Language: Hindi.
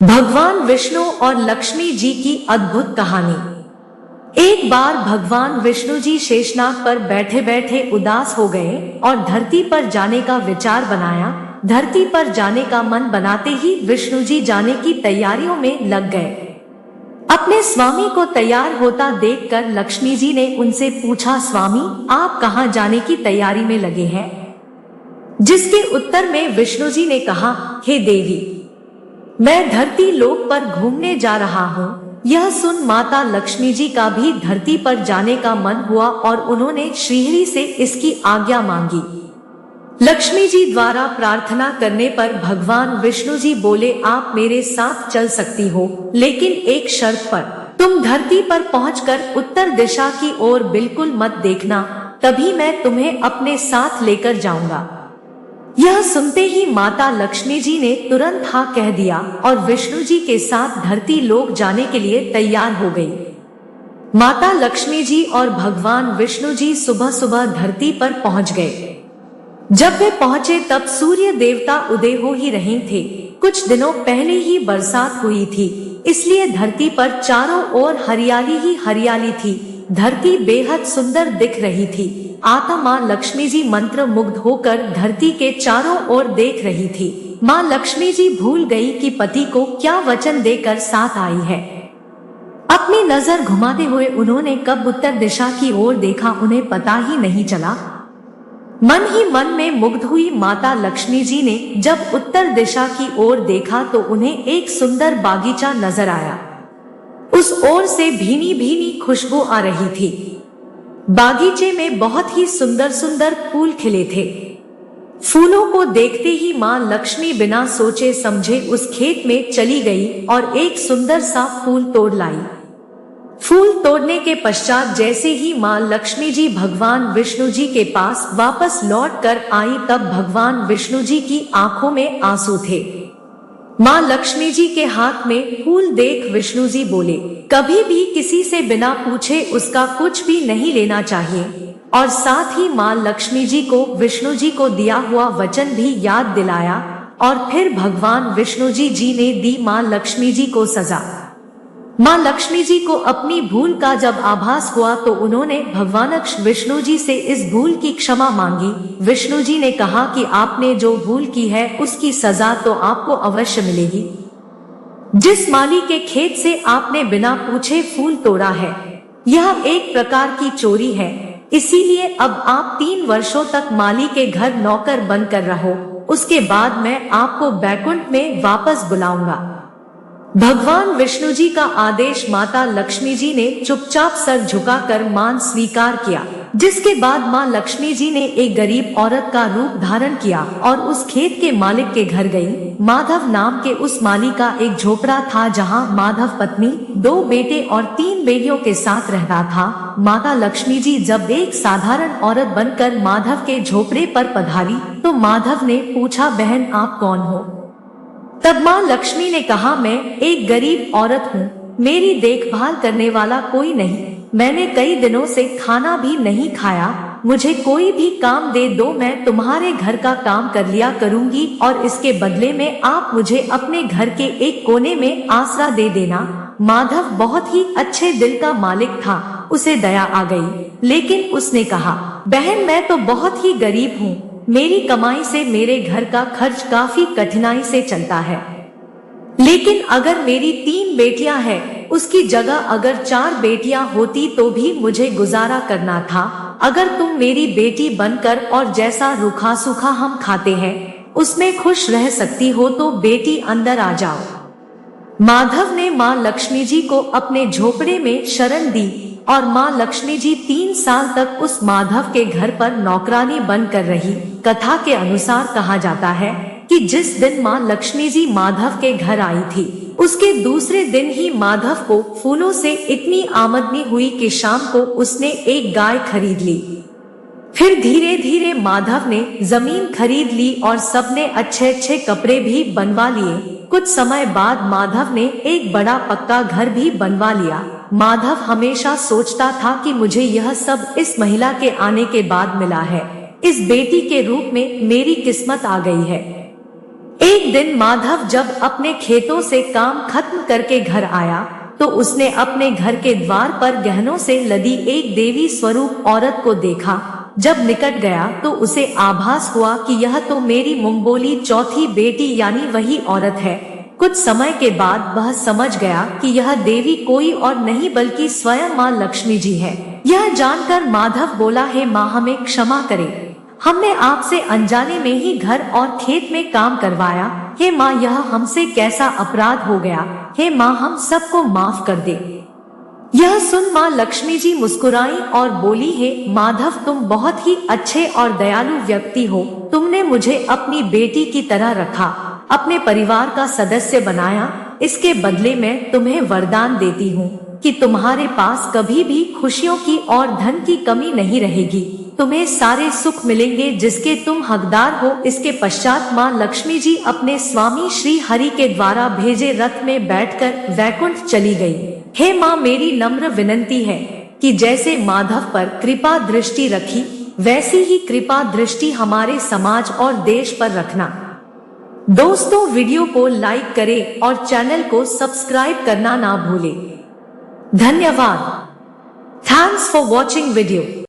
भगवान विष्णु और लक्ष्मी जी की अद्भुत कहानी। एक बार भगवान विष्णु जी शेषनाग पर बैठे बैठे उदास हो गए और धरती पर जाने का विचार बनाया। धरती पर जाने का मन बनाते ही विष्णु जी जाने की तैयारियों में लग गए। अपने स्वामी को तैयार होता देखकर लक्ष्मी जी ने उनसे पूछा, स्वामी आप कहाँ जाने की तैयारी में लगे हैं? जिसके उत्तर में विष्णु जी ने कहा, हे देवी, मैं धरती लोक पर घूमने जा रहा हूँ। यह सुन माता लक्ष्मी जी का भी धरती पर जाने का मन हुआ और उन्होंने श्रीहरि से इसकी आज्ञा मांगी। लक्ष्मी जी द्वारा प्रार्थना करने पर भगवान विष्णु जी बोले, आप मेरे साथ चल सकती हो, लेकिन एक शर्त पर। तुम धरती पर पहुंचकर उत्तर दिशा की ओर बिल्कुल मत देखना, तभी मैं तुम्हें अपने साथ लेकर जाऊंगा। यह सुनते ही माता लक्ष्मी जी ने तुरंत हाँ कह दिया और विष्णु जी के साथ धरती लोक जाने के लिए तैयार हो गई। माता लक्ष्मी जी और भगवान विष्णु जी सुबह सुबह धरती पर पहुंच गए। जब वे पहुंचे तब सूर्य देवता उदय हो ही रहे थे। कुछ दिनों पहले ही बरसात हुई थी, इसलिए धरती पर चारों ओर हरियाली ही हरियाली थी। धरती बेहद सुंदर दिख रही थी। आता माँ लक्ष्मी जी मंत्र मुग्ध होकर धरती के चारों ओर देख रही थी। माँ लक्ष्मी जी भूल गई कि पति को क्या वचन देकर साथ आई है। अपनी नजर घुमाते हुए उन्होंने कब उत्तर दिशा की ओर देखा, उन्हें पता ही नहीं चला। मन ही मन में मुग्ध हुई माता लक्ष्मी जी ने जब उत्तर दिशा की ओर देखा तो उन्हें एक सुंदर बागीचा नजर आया। उस ओर से भीनी भीनी खुशबू आ रही थी। बागीचे में बहुत ही सुंदर सुंदर फूल खिले थे। फूलों को देखते ही माँ लक्ष्मी बिना सोचे समझे उस खेत में चली गई और एक सुंदर सा फूल तोड़ लाई। फूल तोड़ने के पश्चात जैसे ही माँ लक्ष्मी जी भगवान विष्णु जी के पास वापस लौट कर आई, तब भगवान विष्णु जी की आंखों में आंसू थे। माँ लक्ष्मी जी के हाथ में फूल देख विष्णु जी बोले, कभी भी किसी से बिना पूछे उसका कुछ भी नहीं लेना चाहिए। और साथ ही माँ लक्ष्मी जी को विष्णु जी को दिया हुआ वचन भी याद दिलाया। और फिर भगवान विष्णु जी ने दी माँ लक्ष्मी जी को सजा। माँ लक्ष्मी जी को अपनी भूल का जब आभास हुआ तो उन्होंने भगवान विष्णु जी से इस भूल की क्षमा मांगी। विष्णु जी ने कहा कि आपने जो भूल की है उसकी सजा तो आपको अवश्य मिलेगी। जिस माली के खेत से आपने बिना पूछे फूल तोड़ा है, यह एक प्रकार की चोरी है। इसीलिए अब आप 3 वर्षों तक माली के घर नौकर बनकर रहो। उसके बाद मैं आपको बैकुंठ में वापस बुलाऊंगा। भगवान विष्णु जी का आदेश माता लक्ष्मी जी ने चुपचाप सर झुकाकर मान स्वीकार किया। जिसके बाद माँ लक्ष्मी जी ने एक गरीब औरत का रूप धारण किया और उस खेत के मालिक के घर गई। माधव नाम के उस माली का एक झोपड़ा था, जहाँ माधव पत्नी, 2 बेटे और 3 बेटियों के साथ रहता था। माता लक्ष्मी जी जब एक साधारण औरत बनकर माधव के झोपड़े पर पधारी तो माधव ने पूछा, बहन आप कौन हो? तब माँ लक्ष्मी ने कहा, मैं एक गरीब औरत हूँ, मेरी देखभाल करने वाला कोई नहीं। मैंने कई दिनों से खाना भी नहीं खाया। मुझे कोई भी काम दे दो, मैं तुम्हारे घर का काम कर लिया करूंगी और इसके बदले में आप मुझे अपने घर के एक कोने में आसरा दे देना। माधव बहुत ही अच्छे दिल का मालिक था, उसे दया आ गई, लेकिन उसने कहा, बहन मैं तो बहुत ही गरीब हूँ, मेरी कमाई से मेरे घर का खर्च काफी कठिनाई से चलता है। लेकिन अगर मेरी 3 बेटियां हैं, उसकी जगह अगर 4 बेटियां होती तो भी मुझे गुजारा करना था। अगर तुम मेरी बेटी बनकर और जैसा रूखा सूखा हम खाते हैं उसमें खुश रह सकती हो तो बेटी अंदर आ जाओ। माधव ने माँ लक्ष्मी जी को अपने झोपड़े में शरण दी और माँ लक्ष्मी जी 3 साल तक उस माधव के घर पर नौकरानी बनकर रही। कथा के अनुसार कहा जाता है कि जिस दिन माँ लक्ष्मी जी माधव के घर आई थी, उसके दूसरे दिन ही माधव को फूलों से इतनी आमदनी हुई कि शाम को उसने एक गाय खरीद ली। फिर धीरे धीरे माधव ने जमीन खरीद ली और सबने अच्छे अच्छे कपड़े भी बनवा लिए। कुछ समय बाद माधव ने एक बड़ा पक्का घर भी बनवा लिया। माधव हमेशा सोचता था कि मुझे यह सब इस महिला के आने के बाद मिला है। इस बेटी के रूप में मेरी किस्मत आ गई है। एक दिन माधव जब अपने खेतों से काम खत्म करके घर आया तो उसने अपने घर के द्वार पर गहनों से लदी एक देवी स्वरूप औरत को देखा। जब निकट गया तो उसे आभास हुआ कि यह तो मेरी मुंगबोली चौथी बेटी यानी वही औरत है। कुछ समय के बाद वह समझ गया कि यह देवी कोई और नहीं बल्कि स्वयं माँ लक्ष्मी जी है। यह जानकर माधव बोला, हे माँ, हमें क्षमा करें, हमने आपसे अनजाने में ही घर और खेत में काम करवाया। हे माँ, यह हमसे कैसा अपराध हो गया। हे माँ, हम सबको माफ कर दे। यह सुन माँ लक्ष्मी जी मुस्कुराई और बोली, हे माधव, तुम बहुत ही अच्छे और दयालु व्यक्ति हो। तुमने मुझे अपनी बेटी की तरह रखा, अपने परिवार का सदस्य बनाया। इसके बदले में तुम्हें वरदान देती हूँ कि तुम्हारे पास कभी भी खुशियों की और धन की कमी नहीं रहेगी। तुम्हें सारे सुख मिलेंगे जिसके तुम हकदार हो। इसके पश्चात माँ लक्ष्मी जी अपने स्वामी श्री हरि के द्वारा भेजे रथ में बैठकर वैकुंठ चली गई। हे माँ, मेरी नम्र विनंती है कि जैसे माधव पर कृपा दृष्टि रखी वैसी ही कृपा दृष्टि हमारे समाज और देश पर रखना। दोस्तों, वीडियो को लाइक करें और चैनल को सब्सक्राइब करना ना भूलें। धन्यवाद। Thanks for watching video.